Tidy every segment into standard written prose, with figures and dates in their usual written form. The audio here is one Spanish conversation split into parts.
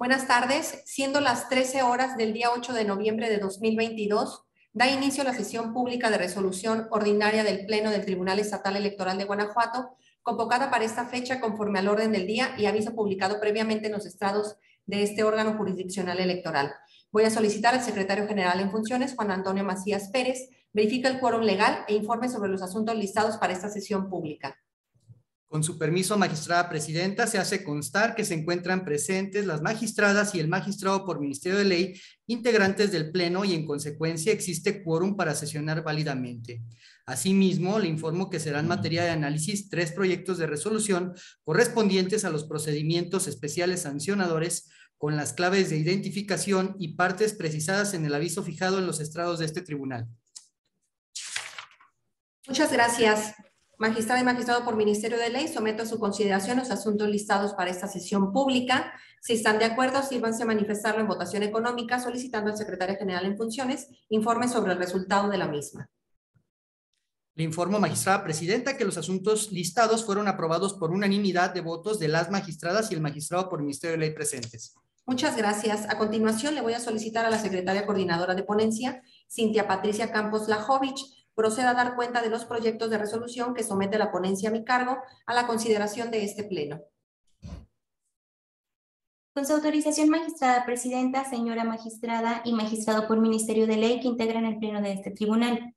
Buenas tardes. Siendo las 13 horas del día 8 de noviembre de 2022, da inicio la sesión pública de resolución ordinaria del Pleno del Tribunal Estatal Electoral de Guanajuato, convocada para esta fecha conforme al orden del día y aviso publicado previamente en los estrados de este órgano jurisdiccional electoral. Voy a solicitar al secretario general en funciones, Juan Antonio Macías Pérez, verifique el quórum legal e informe sobre los asuntos listados para esta sesión pública. Con su permiso, magistrada presidenta, se hace constar que se encuentran presentes las magistradas y el magistrado por Ministerio de Ley, integrantes del Pleno, y en consecuencia existe quórum para sesionar válidamente. Asimismo, le informo que serán materia de análisis 3 proyectos de resolución correspondientes a los procedimientos especiales sancionadores con las claves de identificación y partes precisadas en el aviso fijado en los estrados de este tribunal. Muchas gracias. Magistrada y magistrado por Ministerio de Ley, someto a su consideración los asuntos listados para esta sesión pública. Si están de acuerdo, sírvanse a manifestarlo en votación económica, solicitando al secretario general en funciones informe sobre el resultado de la misma. Le informo, magistrada presidenta, que los asuntos listados fueron aprobados por unanimidad de votos de las magistradas y el magistrado por Ministerio de Ley presentes. Muchas gracias. A continuación, le voy a solicitar a la secretaria coordinadora de ponencia, Cintia Patricia Campos Lajovich, proceda a dar cuenta de los proyectos de resolución que somete la ponencia a mi cargo a la consideración de este pleno. Con su autorización, magistrada presidenta, señora magistrada y magistrado por Ministerio de Ley que integran el pleno de este tribunal.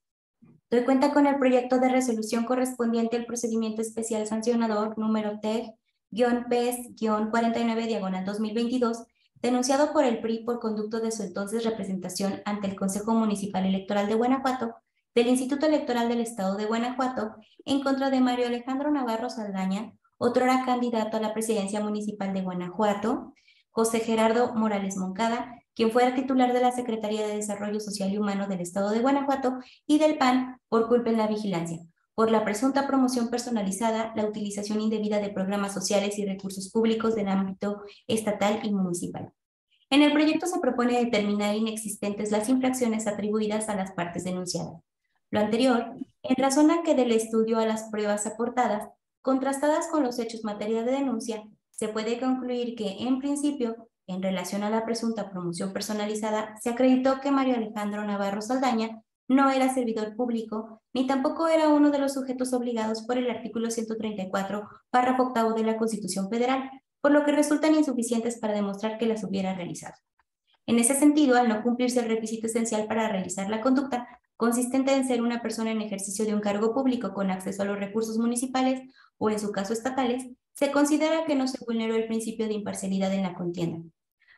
Doy cuenta con el proyecto de resolución correspondiente al procedimiento especial sancionador número TEG-PES-49/2022, denunciado por el PRI por conducto de su entonces representación ante el Consejo Municipal Electoral de Guanajuato, del Instituto Electoral del Estado de Guanajuato, en contra de Mario Alejandro Navarro Saldaña, otrora candidato a la presidencia municipal de Guanajuato, José Gerardo Morales Moncada, quien fuera titular de la Secretaría de Desarrollo Social y Humano del Estado de Guanajuato, y del PAN por culpa en la vigilancia, por la presunta promoción personalizada, la utilización indebida de programas sociales y recursos públicos del ámbito estatal y municipal. En el proyecto se propone determinar inexistentes las infracciones atribuidas a las partes denunciadas. Lo anterior, en razón a que del estudio a las pruebas aportadas, contrastadas con los hechos materia de denuncia, se puede concluir que, en principio, en relación a la presunta promoción personalizada, se acreditó que Mario Alejandro Navarro Saldaña no era servidor público, ni tampoco era uno de los sujetos obligados por el artículo 134, párrafo octavo de la Constitución Federal, por lo que resultan insuficientes para demostrar que las hubiera realizado. En ese sentido, al no cumplirse el requisito esencial para realizar la conducta, consistente en ser una persona en ejercicio de un cargo público con acceso a los recursos municipales o, en su caso, estatales, se considera que no se vulneró el principio de imparcialidad en la contienda.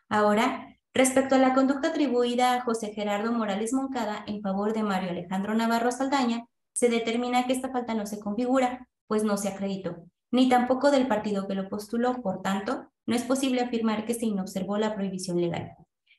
Ahora, respecto a la conducta atribuida a José Gerardo Morales Moncada en favor de Mario Alejandro Navarro Saldaña, se determina que esta falta no se configura, pues no se acreditó, ni tampoco del partido que lo postuló. Por tanto, no es posible afirmar que se inobservó la prohibición legal.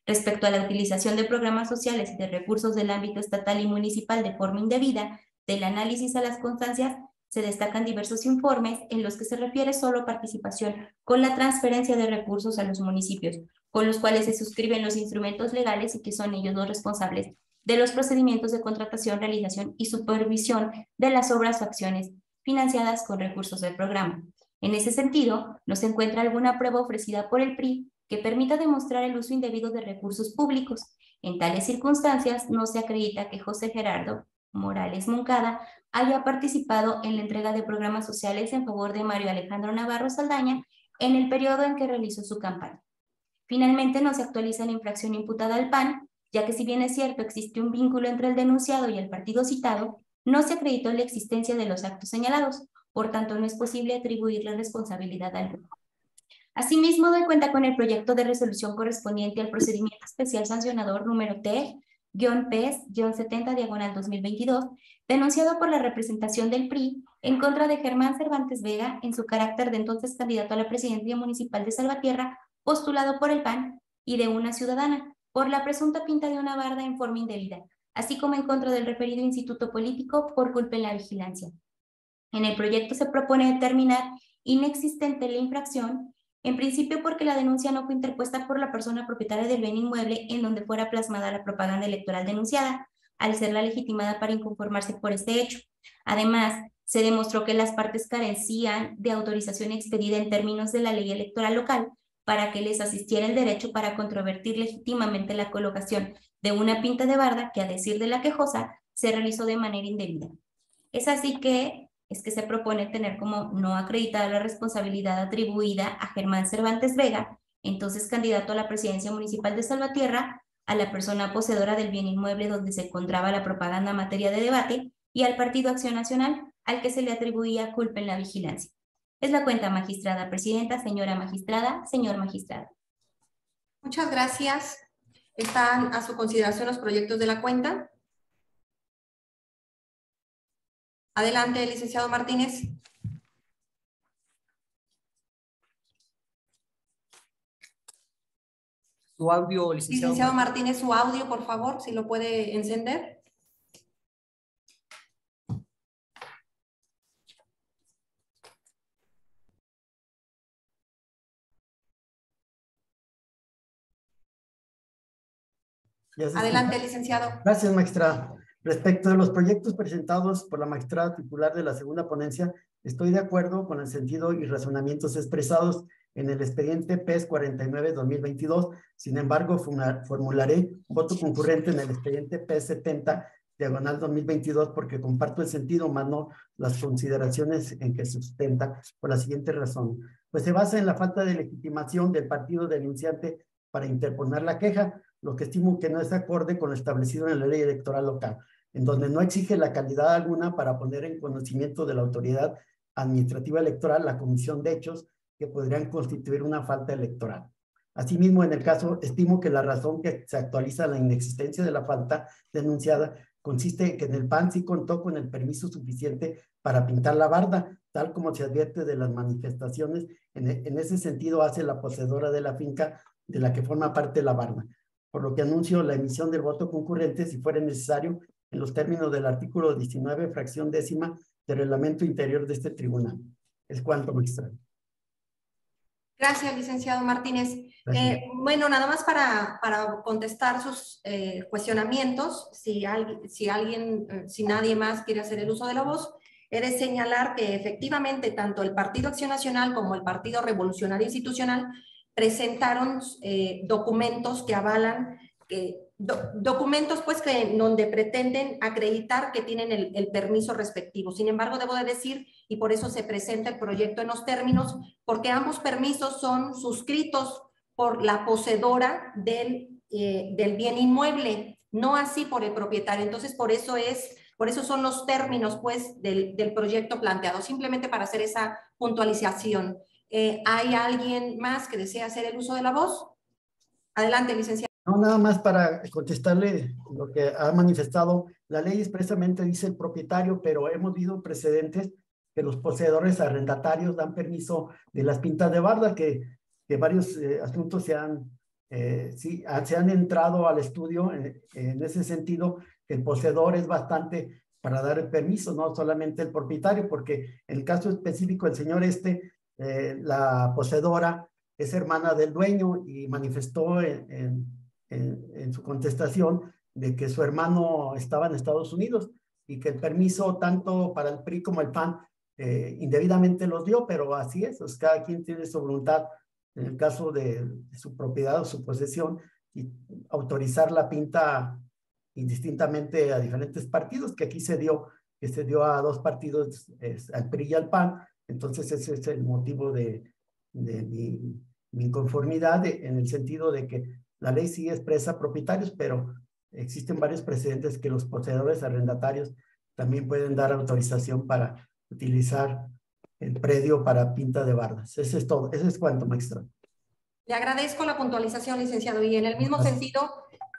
Respecto a la utilización de programas sociales y de recursos del ámbito estatal y municipal de forma indebida, del análisis a las constancias, se destacan diversos informes en los que se refiere solo participación con la transferencia de recursos a los municipios, con los cuales se suscriben los instrumentos legales y que son ellos los responsables de los procedimientos de contratación, realización y supervisión de las obras o acciones financiadas con recursos del programa. En ese sentido, no se encuentra alguna prueba ofrecida por el PRI que permita demostrar el uso indebido de recursos públicos. En tales circunstancias, no se acredita que José Gerardo Morales Moncada haya participado en la entrega de programas sociales en favor de Mario Alejandro Navarro Saldaña en el periodo en que realizó su campaña. Finalmente, no se actualiza la infracción imputada al PAN, ya que si bien es cierto existe un vínculo entre el denunciado y el partido citado, no se acreditó la existencia de los actos señalados, por tanto no es posible atribuirle responsabilidad al grupo. Asimismo, doy cuenta con el proyecto de resolución correspondiente al procedimiento especial sancionador número TEG-PES-70/2022, denunciado por la representación del PRI en contra de Germán Cervantes Vega en su carácter de entonces candidato a la presidencia municipal de Salvatierra, postulado por el PAN, y de una ciudadana, por la presunta pinta de una barda en forma indebida, así como en contra del referido instituto político por culpa en la vigilancia. En el proyecto se propone determinar inexistente la infracción, en principio porque la denuncia no fue interpuesta por la persona propietaria del bien inmueble en donde fuera plasmada la propaganda electoral denunciada, al ser la legitimada para inconformarse por este hecho. Además, se demostró que las partes carecían de autorización expedida en términos de la ley electoral local para que les asistiera el derecho para controvertir legítimamente la colocación de una pinta de barda que, a decir de la quejosa, se realizó de manera indebida. Es así que se propone tener como no acreditada la responsabilidad atribuida a Germán Cervantes Vega, entonces candidato a la presidencia municipal de Salvatierra, a la persona poseedora del bien inmueble donde se encontraba la propaganda en materia de debate y al Partido Acción Nacional, al que se le atribuía culpa en la vigilancia. Es la cuenta, magistrada presidenta, señora magistrada, señor magistrado. Muchas gracias. ¿Están a su consideración los proyectos de la cuenta? Adelante, licenciado Martínez. Su audio, licenciado. Licenciado Martínez, su audio, por favor, si lo puede encender. Adelante, licenciado. Gracias, magistrada. Respecto de los proyectos presentados por la magistrada titular de la segunda ponencia, estoy de acuerdo con el sentido y razonamientos expresados en el expediente PES 49-2022. Sin embargo, formularé voto concurrente en el expediente PES 70/2022 porque comparto el sentido, más no las consideraciones en que se sustenta, por la siguiente razón. Pues se basa en la falta de legitimación del partido denunciante para interponer la queja, lo que estimo que no es acorde con lo establecido en la ley electoral local, en donde no exige la calidad alguna para poner en conocimiento de la autoridad administrativa electoral la comisión de hechos que podrían constituir una falta electoral. Asimismo, en el caso, estimo que la razón que se actualiza la inexistencia de la falta denunciada consiste en que en el PAN sí contó con el permiso suficiente para pintar la barda, tal como se advierte de las manifestaciones. En ese sentido hace la poseedora de la finca de la que forma parte la barda, por lo que anuncio la emisión del voto concurrente si fuera necesario en los términos del artículo 19, fracción 10ª del reglamento interior de este tribunal. Es cuanto, magistrado. Gracias, licenciado Martínez. Bueno, nada más para contestar sus cuestionamientos, si nadie más quiere hacer el uso de la voz, he de señalar que efectivamente tanto el Partido Acción Nacional como el Partido Revolucionario Institucional presentaron documentos que avalan, documentos pues que donde pretenden acreditar que tienen el permiso respectivo. Sin embargo, debo de decir, y por eso se presenta el proyecto en los términos, porque ambos permisos son suscritos por la poseedora del bien inmueble, no así por el propietario. Entonces, por eso son los términos pues del proyecto planteado, simplemente para hacer esa puntualización. ¿Hay alguien más que desea hacer el uso de la voz? Adelante, licenciado. No, nada más para contestarle lo que ha manifestado. La ley expresamente dice el propietario, pero hemos visto precedentes que los poseedores arrendatarios dan permiso de las pintas de barda, que varios asuntos se han entrado al estudio en ese sentido, que el poseedor es bastante para dar el permiso, no solamente el propietario, porque en el caso específico el señor la poseedora es hermana del dueño y manifestó en su contestación de que su hermano estaba en Estados Unidos y que el permiso tanto para el PRI como el PAN indebidamente los dio, pero así es, pues cada quien tiene su voluntad en el caso de su propiedad o su posesión y autorizar la pinta indistintamente a diferentes partidos, que aquí se dio a dos partidos, al PRI y al PAN. Entonces ese es el motivo de mi inconformidad en el sentido de que la ley sí expresa propietarios, pero existen varios precedentes que los poseedores arrendatarios también pueden dar autorización para utilizar el predio para pinta de bardas. Eso es todo, eso es cuanto, magistrado. Le agradezco la puntualización, licenciado, y en el mismo sentido,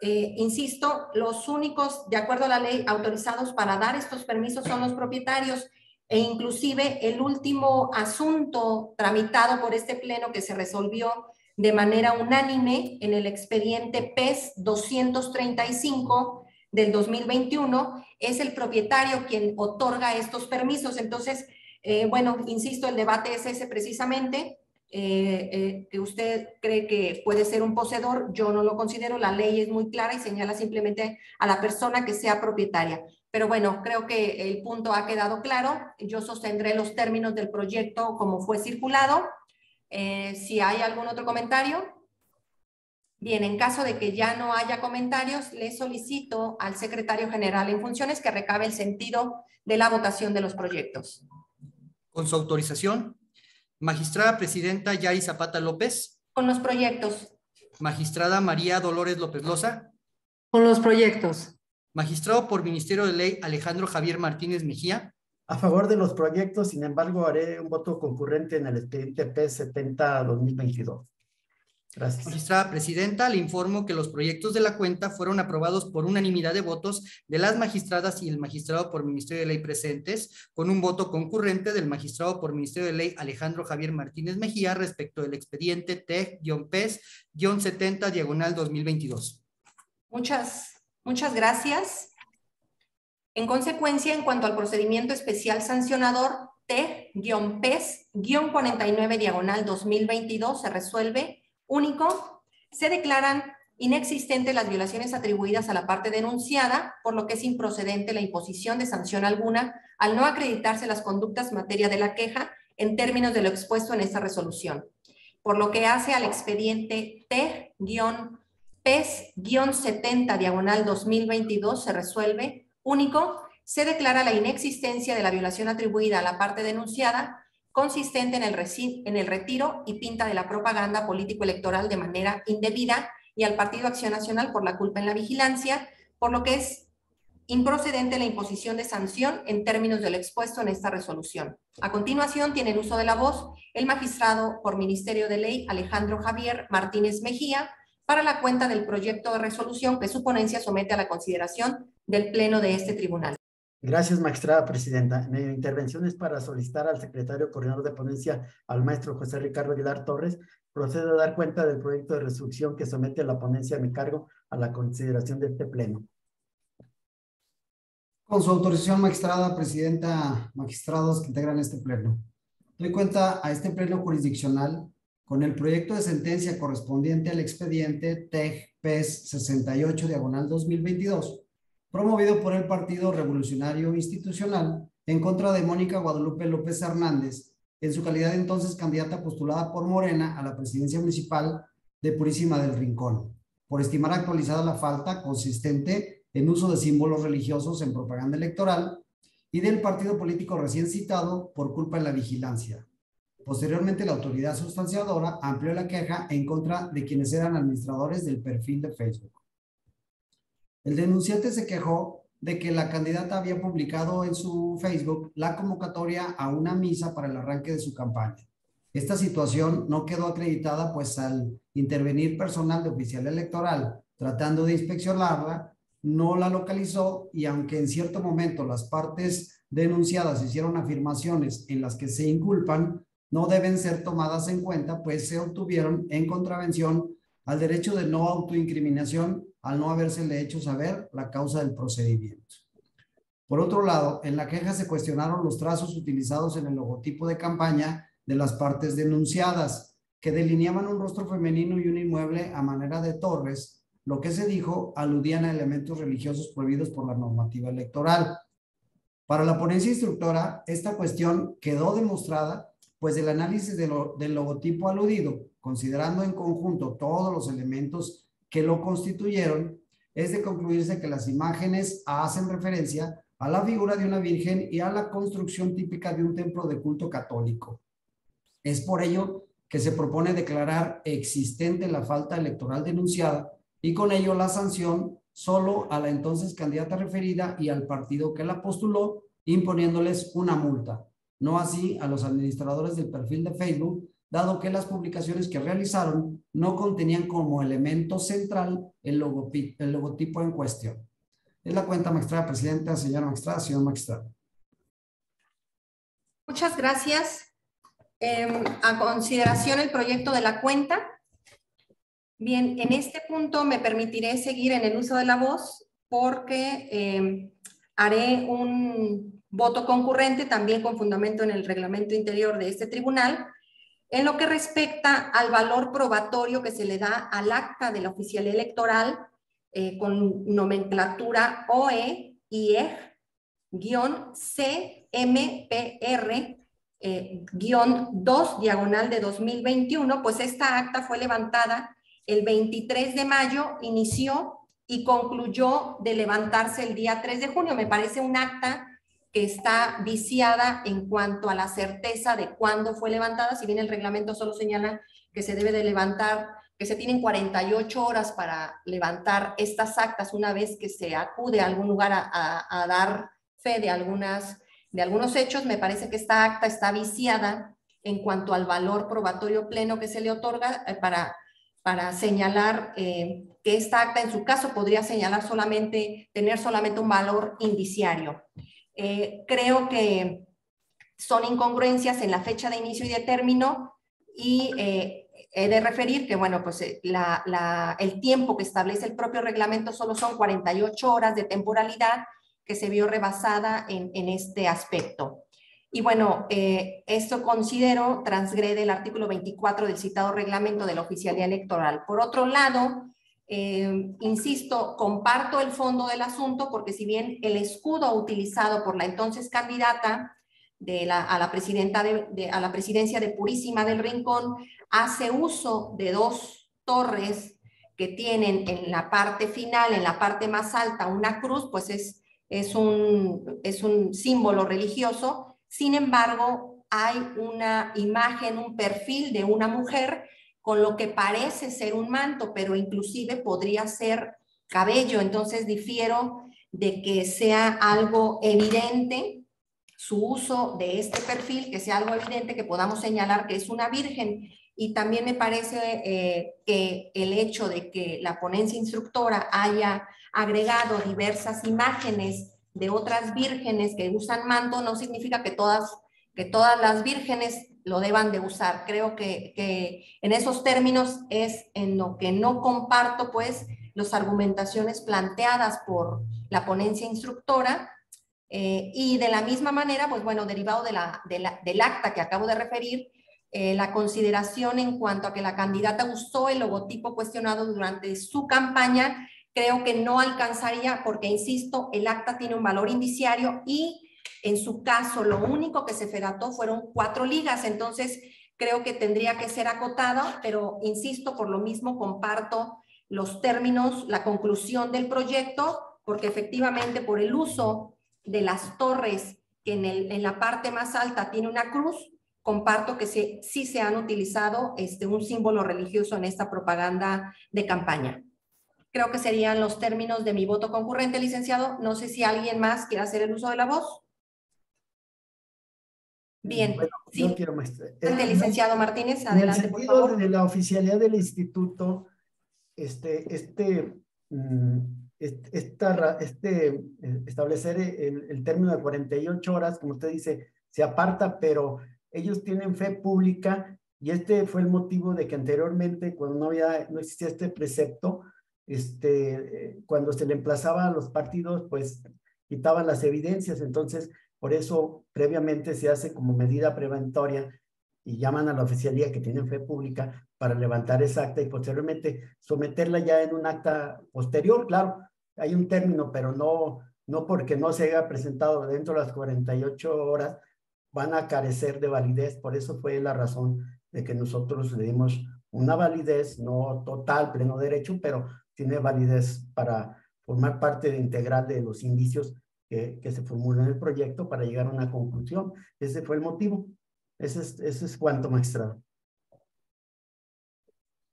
insisto, los únicos, de acuerdo a la ley, autorizados para dar estos permisos son los propietarios, e inclusive el último asunto tramitado por este pleno que se resolvió de manera unánime en el expediente PES 235 del 2021, es el propietario quien otorga estos permisos. Entonces, bueno, insisto, el debate es ese precisamente, que usted cree que puede ser un poseedor, yo no lo considero, la ley es muy clara y señala simplemente a la persona que sea propietaria. Pero bueno, creo que el punto ha quedado claro. Yo sostendré los términos del proyecto como fue circulado. Si hay algún otro comentario. Bien, en caso de que ya no haya comentarios, le solicito al secretario general en funciones que recabe el sentido de la votación de los proyectos. Con su autorización, magistrada presidenta Yari Zapata López. Con los proyectos. Magistrada María Dolores López Loza. Con los proyectos. Magistrado por Ministerio de Ley Alejandro Javier Martínez Mejía. A favor de los proyectos, sin embargo, haré un voto concurrente en el expediente P70-2022. Gracias. Magistrada presidenta, le informo que los proyectos de la cuenta fueron aprobados por unanimidad de votos de las magistradas y el magistrado por Ministerio de Ley presentes, con un voto concurrente del magistrado por Ministerio de Ley Alejandro Javier Martínez Mejía respecto del expediente TEG-PES-70/2022. Muchas gracias. En consecuencia, en cuanto al procedimiento especial sancionador TEG-PES-49/2022 se resuelve. Único, se declaran inexistentes las violaciones atribuidas a la parte denunciada, por lo que es improcedente la imposición de sanción alguna al no acreditarse las conductas materia de la queja en términos de lo expuesto en esta resolución. Por lo que hace al expediente TEG-PES-70/2022 se resuelve. Único, se declara la inexistencia de la violación atribuida a la parte denunciada consistente en el retiro y pinta de la propaganda político-electoral de manera indebida y al Partido Acción Nacional por la culpa en la vigilancia, por lo que es improcedente la imposición de sanción en términos de lo expuesto en esta resolución. A continuación, tiene el uso de la voz el magistrado por Ministerio de Ley Alejandro Javier Martínez Mejía para la cuenta del proyecto de resolución que su ponencia somete a la consideración del Pleno de este tribunal. Gracias, magistrada presidenta. Mi intervención es para solicitar al secretario coordinador de ponencia, al maestro José Ricardo Aguilar Torres, procedo a dar cuenta del proyecto de resolución que somete la ponencia a mi cargo a la consideración de este pleno. Con su autorización, magistrada presidenta, magistrados que integran este pleno. Doy cuenta a este pleno jurisdiccional con el proyecto de sentencia correspondiente al expediente TEG-PES 68/2022, promovido por el Partido Revolucionario Institucional en contra de Mónica Guadalupe López Hernández, en su calidad de entonces candidata postulada por Morena a la presidencia municipal de Purísima del Rincón, por estimar actualizada la falta consistente en uso de símbolos religiosos en propaganda electoral y del partido político recién citado por culpa en la vigilancia. Posteriormente, la autoridad sustanciadora amplió la queja en contra de quienes eran administradores del perfil de Facebook. El denunciante se quejó de que la candidata había publicado en su Facebook la convocatoria a una misa para el arranque de su campaña. Esta situación no quedó acreditada, pues al intervenir personal de oficial electoral tratando de inspeccionarla, no la localizó, y aunque en cierto momento las partes denunciadas hicieron afirmaciones en las que se inculpan, no deben ser tomadas en cuenta, pues se obtuvieron en contravención al derecho de no autoincriminación al no habérsele hecho saber la causa del procedimiento. Por otro lado, en la queja se cuestionaron los trazos utilizados en el logotipo de campaña de las partes denunciadas, que delineaban un rostro femenino y un inmueble a manera de torres, lo que se dijo aludían a elementos religiosos prohibidos por la normativa electoral. Para la ponencia instructora, esta cuestión quedó demostrada, pues del análisis del logotipo aludido, considerando en conjunto todos los elementos que lo constituyeron, es de concluirse que las imágenes hacen referencia a la figura de una virgen y a la construcción típica de un templo de culto católico. Es por ello que se propone declarar existente la falta electoral denunciada y con ello la sanción solo a la entonces candidata referida y al partido que la postuló, imponiéndoles una multa, no así a los administradores del perfil de Facebook, dado que las publicaciones que realizaron no contenían como elemento central el logotipo en cuestión. Es la cuenta, magistrada presidenta, señora magistrada, señor magistrado. Muchas gracias. A consideración el proyecto de la cuenta. Bien, en este punto me permitiré seguir en el uso de la voz porque haré un voto concurrente también con fundamento en el reglamento interior de este tribunal en lo que respecta al valor probatorio que se le da al acta de la oficialía electoral con nomenclatura OE-IEG-CMPR -2 diagonal de 2021, pues esta acta fue levantada el 23 de mayo, inició y concluyó de levantarse el día 3 de junio. Me parece un acta que está viciada en cuanto a la certeza de cuándo fue levantada, si bien el reglamento solo señala que se debe de levantar, que se tienen 48 horas para levantar estas actas una vez que se acude a algún lugar a dar fe de algunos hechos. Me parece que esta acta está viciada en cuanto al valor probatorio pleno que se le otorga para señalar que esta acta en su caso podría señalar tener solamente un valor indiciario. Creo que son incongruencias en la fecha de inicio y de término y he de referir que, bueno, pues el tiempo que establece el propio reglamento solo son 48 horas de temporalidad que se vio rebasada en este aspecto. Y bueno, esto considero transgrede el artículo 24 del citado reglamento de la oficialía electoral. Por otro lado, insisto, comparto el fondo del asunto porque si bien el escudo utilizado por la entonces candidata a la presidencia de Purísima del Rincón hace uso de dos torres que tienen en la parte final, en la parte más alta, una cruz, pues es un símbolo religioso. Sin embargo, hay una imagen, un perfil de una mujer con lo que parece ser un manto, pero inclusive podría ser cabello. Entonces difiero de que sea algo evidente su uso de este perfil, que sea algo evidente, que podamos señalar que es una virgen. Y también me parece que el hecho de que la ponencia instructora haya agregado diversas imágenes de otras vírgenes que usan manto no significa que todas las vírgenes lo deban de usar. Creo que en esos términos es en lo que no comparto, pues, las argumentaciones planteadas por la ponencia instructora. Y de la misma manera, pues bueno, derivado del acta que acabo de referir, la consideración en cuanto a que la candidata usó el logotipo cuestionado durante su campaña, creo que no alcanzaría porque, insisto, el acta tiene un valor indiciario y en su caso lo único que se fedató fueron 4 ligas, entonces creo que tendría que ser acotado, pero insisto, por lo mismo comparto los términos, la conclusión del proyecto, porque efectivamente por el uso de las torres que en la parte más alta tiene una cruz, comparto que sí se han utilizado un símbolo religioso en esta propaganda de campaña. Creo que serían los términos de mi voto concurrente, licenciado. No sé si alguien más quiere hacer el uso de la voz. Bien. Bueno, sí. yo quiero, maestra. Licenciado Martínez, adelante, por favor. En el sentido de la oficialidad del instituto, establecer el término de 48 horas, como usted dice, se aparta, pero ellos tienen fe pública y este fue el motivo de que anteriormente, cuando no existía este precepto, cuando se le emplazaba a los partidos, pues quitaban las evidencias. Entonces, por eso previamente se hace como medida preventoria y llaman a la oficialía que tienen fe pública para levantar esa acta y posteriormente someterla ya en un acta posterior. Claro, hay un término, pero no porque no se haya presentado dentro de las 48 horas van a carecer de validez. Por eso fue la razón de que nosotros le dimos una validez, no total, pleno derecho, pero tiene validez para formar parte integral de los indicios que se formulan en el proyecto para llegar a una conclusión. Ese fue el motivo. Ese es cuanto, magistrado.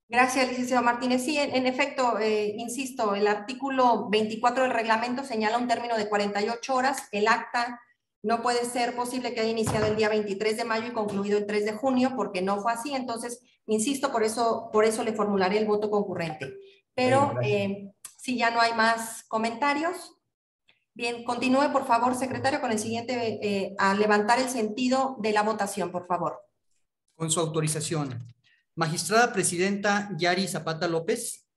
Gracias, licenciado Martínez. Sí, en efecto, insisto, el artículo 24 del reglamento señala un término de 48 horas. El acta no puede ser posible que haya iniciado el día 23 de mayo y concluido el 3 de junio, porque no fue así. Entonces, insisto, por eso le formularé el voto concurrente. Pero si ya no hay más comentarios. Bien, continúe, por favor, secretario, con el siguiente, a levantar el sentido de la votación, por favor. Con su autorización. Magistrada Presidenta Yari Zapata López.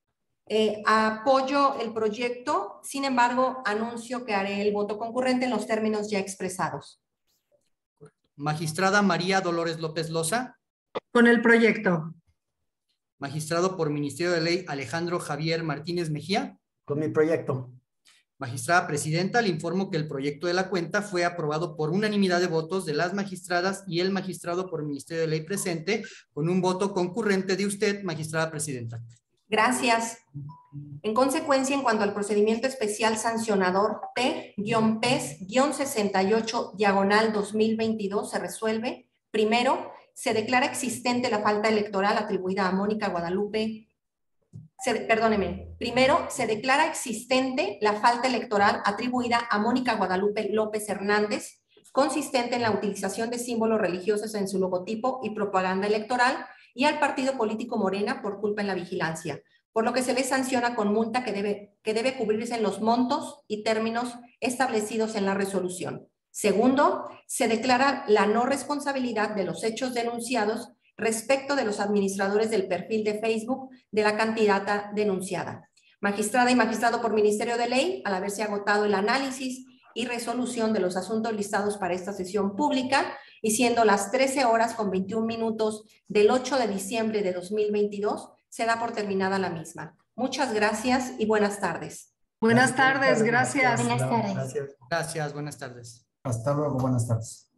Apoyo el proyecto, sin embargo, anuncio que haré el voto concurrente en los términos ya expresados. Magistrada María Dolores López Loza. Con el proyecto. Magistrado por Ministerio de Ley Alejandro Javier Martínez Mejía. Con mi proyecto. Magistrada presidenta, le informo que el proyecto de la cuenta fue aprobado por unanimidad de votos de las magistradas y el magistrado por Ministerio de Ley presente, con un voto concurrente de usted, magistrada presidenta. Gracias. En consecuencia, en cuanto al procedimiento especial sancionador P-PES-68/2022 se resuelve. Primero, se declara existente la falta electoral atribuida a Mónica Guadalupe. Primero, se declara existente la falta electoral atribuida a Mónica Guadalupe López Hernández, consistente en la utilización de símbolos religiosos en su logotipo y propaganda electoral, y al partido político Morena por culpa en la vigilancia, por lo que se le sanciona con multa que debe cubrirse en los montos y términos establecidos en la resolución. Segundo, se declara la no responsabilidad de los hechos denunciados respecto de los administradores del perfil de Facebook de la candidata denunciada. Magistrada y magistrado por Ministerio de Ley, al haberse agotado el análisis y resolución de los asuntos listados para esta sesión pública, y siendo las 13:21 del 8 de diciembre de 2022, se da por terminada la misma. Muchas gracias y buenas tardes. Buenas tardes, gracias. Buenas tardes. Gracias. Gracias, buenas tardes. Hasta luego, buenas tardes.